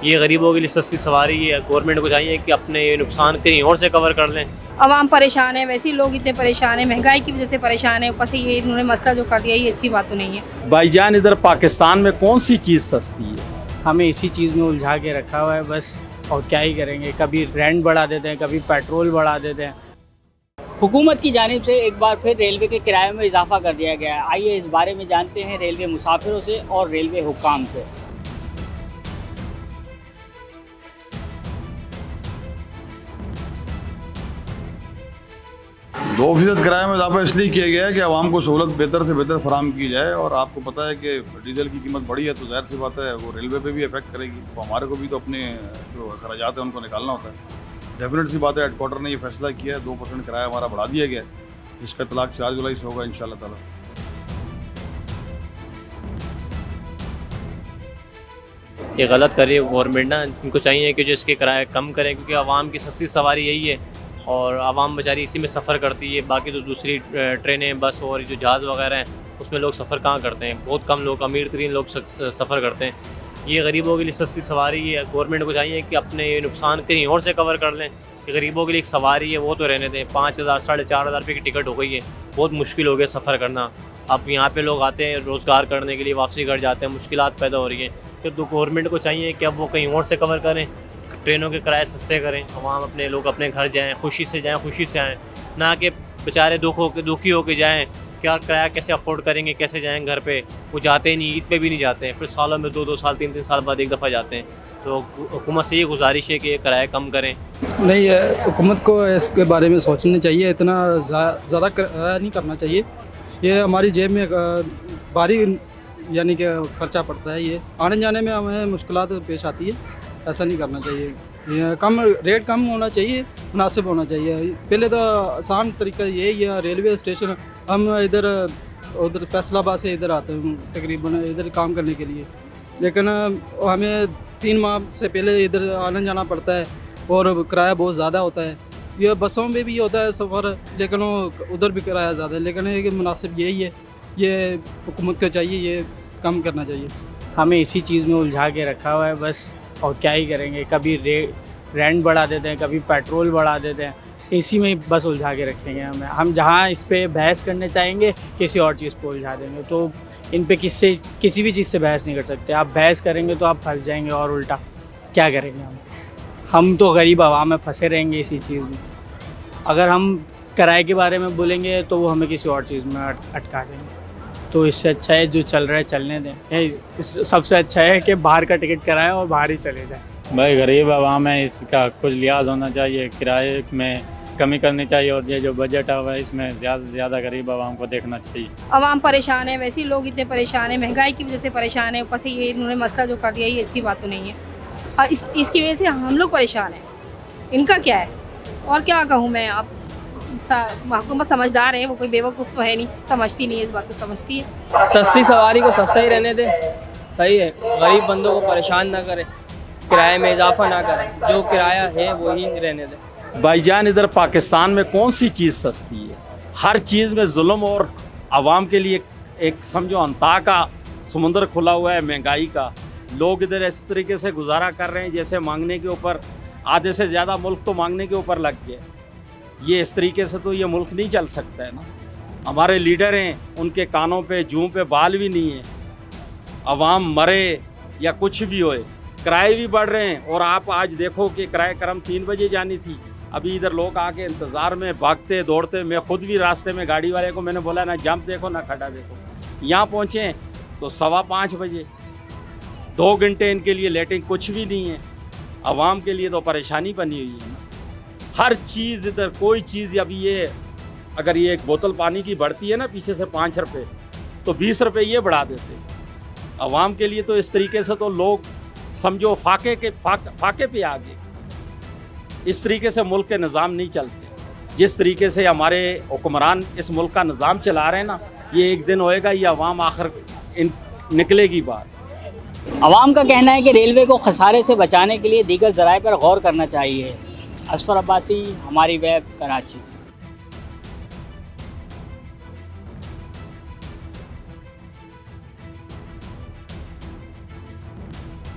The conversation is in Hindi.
ये गरीबों के लिए सस्ती सवारी है। गवर्नमेंट को चाहिए कि अपने ये नुकसान कहीं और से कवर कर लें। आवाम परेशान है, वैसे ही लोग इतने परेशान हैं, महंगाई की वजह से परेशान है, ऊपर से ये इन्होंने मसला जो कर दिया ये अच्छी बात तो नहीं है। भाईजान, इधर पाकिस्तान में कौन सी चीज़ सस्ती है? हमें इसी चीज़ में उलझा के रखा हुआ है बस, और क्या ही करेंगे। कभी रेंट बढ़ा देते हैं, कभी पेट्रोल बढ़ा देते हैं। हुकूमत की जानिब से एक बार फिर रेलवे के किराए में इजाफा कर दिया गया है। आइए इस बारे में जानते हैं रेलवे मुसाफिरों से और रेलवे हुक्काम से। 2% किराए में इजाफा इसलिए किया गया है कि आवाम को सहूलत बेहतर से बेहतर फराहम की जाए। और आपको पता है कि डीजल की कीमत बढ़ी है तो जाहिर सी बात है वो रेलवे पे भी इफेक्ट करेगी, तो हमारे को भी तो अपने जो खर्चात हैं उनको निकालना होता है। डेफिनेट सी बात है हेडक्वार्टर ने ये फैसला किया है, 2% किराया हमारा बढ़ा दिया गया है, जिसका इतलाक 4 जुलाई से होगा इंशाल्लाह ताला। ये गलत कर रही है गवर्नमेंट ना। इनको चाहिए कि जो इसके किराए कम करें, क्योंकि आवाम की सस्ती सवारी यही है और आवाम बेचारी इसी में सफ़र करती है। बाकी तो दूसरी ट्रेनें, बस और जो जहाज़ वगैरह हैं उसमें लोग सफ़र कहाँ करते हैं। बहुत कम लोग, अमीर तरीन लोग सफ़र करते हैं। ये गरीबों के लिए सस्ती सवारी है। गवर्नमेंट को चाहिए कि अपने ये नुकसान कहीं और से कवर कर लें। कि गरीबों के लिए एक सवारी है वो तो रहने दें। 5,000 4,500 रुपये की टिकट हो गई है, बहुत मुश्किल हो गया सफ़र करना। अब यहाँ पे लोग आते हैं रोज़गार करने के लिए, वापसी घर जाते हैं, मुश्किलात पैदा हो रही हैं। तो गवर्नमेंट को चाहिए कि अब वो कहीं और से कवर करें, ट्रेनों के किराए सस्ते करें, आवाम अपने लोग अपने घर जाएँ, खुशी से जाएँ, खुशी से आएँ, ना कि बेचारे दुखी होकर जाएँ। क्या किराया कैसे अफोर्ड करेंगे, कैसे जाएँ घर पे। वो जाते ही नहीं, ईद पे भी नहीं जाते हैं, फिर सालों में 2-2 साल 3-3 साल बाद एक दफ़ा जाते हैं। तो हुकूमत से ये गुजारिश है कि ये किराया कम करें। नहीं, हुकूमत को इसके बारे में सोचना चाहिए, इतना ज़्यादा किराया नहीं करना चाहिए। ये हमारी जेब में भारी यानी कि खर्चा पड़ता है, ये आने जाने में हमें मुश्किलात पेश आती है। ऐसा नहीं करना चाहिए, ये रेट कम होना चाहिए, मुनासिब होना चाहिए। पहले तो आसान तरीका यही है, रेलवे स्टेशन हम इधर उधर फैसलाबाद से इधर आते हैं तकरीबन इधर काम करने के लिए, लेकिन हमें 3 माह से पहले इधर आना जाना पड़ता है और किराया बहुत ज़्यादा होता है। ये बसों में भी होता है सफ़र, लेकिन उधर भी किराया ज़्यादा है। लेकिन ये मुनासिब यही है, ये हुकूमत को चाहिए ये कम करना चाहिए। हमें इसी चीज़ में उलझा के रखा हुआ है बस, और क्या ही करेंगे। कभी रेंट बढ़ा देते हैं, कभी पेट्रोल बढ़ा देते हैं। इसी में ही बस उलझा के रखेंगे हमें। हम जहाँ इस पे बहस करने चाहेंगे किसी और चीज़ पे उलझा देंगे। तो इन पे किसी भी चीज़ से बहस नहीं कर सकते। आप बहस करेंगे तो आप फंस जाएंगे, और उल्टा क्या करेंगे हम तो गरीब आवाम में फंसे रहेंगे इसी चीज़ में। अगर हम किराए के बारे में बोलेंगे तो वो हमें किसी और चीज़ में अटका देंगे। तो इससे अच्छा है जो चल रहा है चलने दें। सबसे अच्छा है कि बाहर का टिकट कराएं और बाहर ही चले जाएं। भाई गरीब आवाम है, इसका कुछ लिहाज होना चाहिए, किराए में कमी करनी चाहिए, और ये जो बजट हुआ है इसमें ज़्यादा से ज़्यादा गरीब आवाम को देखना चाहिए। आवाम परेशान है, वैसे ही लोग इतने परेशान हैं, महंगाई की वजह से परेशान है, ऊपर से ये इन्होंने मसला जो कर दिया ये अच्छी बात तो नहीं है। और इसकी वजह से हम लोग परेशान हैं। इनका क्या है और क्या कहूँ मैं। आप हुकूमत समझदार है, वो कोई बेवकूफ़ तो है नहीं, समझती नहीं है, इस बात को समझती है। सस्ती सवारी को सस्ता ही रहने दे, सही है। गरीब बंदों को परेशान ना करें, किराए में इजाफा ना करें, जो किराया है वही रहने दें। भाईजान, इधर पाकिस्तान में कौन सी चीज़ सस्ती है? हर चीज़ में जुल्म, और आवाम के लिए एक समझो अंता का समुंदर खुला हुआ है महंगाई का। लोग इधर इस तरीके से गुजारा कर रहे हैं जैसे मांगने के ऊपर, आधे से ज़्यादा मुल्क तो मांगने के ऊपर लग गया। ये इस तरीके से तो ये मुल्क नहीं चल सकता है ना। हमारे लीडर हैं, उनके कानों पे जूं पे बाल भी नहीं है। आवाम मरे या कुछ भी होए, किराए भी बढ़ रहे हैं। और आप आज देखो कि किराए क्रम 3 बजे जानी थी, अभी इधर लोग आके इंतज़ार में भागते दौड़ते, मैं खुद भी रास्ते में गाड़ी वाले को मैंने बोला ना जंप देखो ना खड़ा देखो, यहाँ पहुँचे तो 5:15 बजे। 2 घंटे इनके लिए लेटिंग कुछ भी नहीं है। आवाम के लिए तो परेशानी बनी हुई है ना। हर चीज़ इधर, कोई चीज़ अभी ये अगर ये एक बोतल पानी की बढ़ती है ना पीछे से 5 रुपये, तो 20 रुपये ये बढ़ा देते। आवाम के लिए तो इस तरीके से तो लोग समझो फाके पे आ गए। इस तरीके से मुल्क के निज़ाम नहीं चलते। जिस तरीके से हमारे हुक्मरान इस मुल्क का निज़ाम चला रहे हैं ना, ये एक दिन होएगा, ये आवाम आखिर निकलेगी बात। आवाम का कहना है कि रेलवे को खसारे से बचाने के लिए दीगर ज़राए पर गौर करना चाहिए। असफर अब्बासी, हमारी वेब, कराची।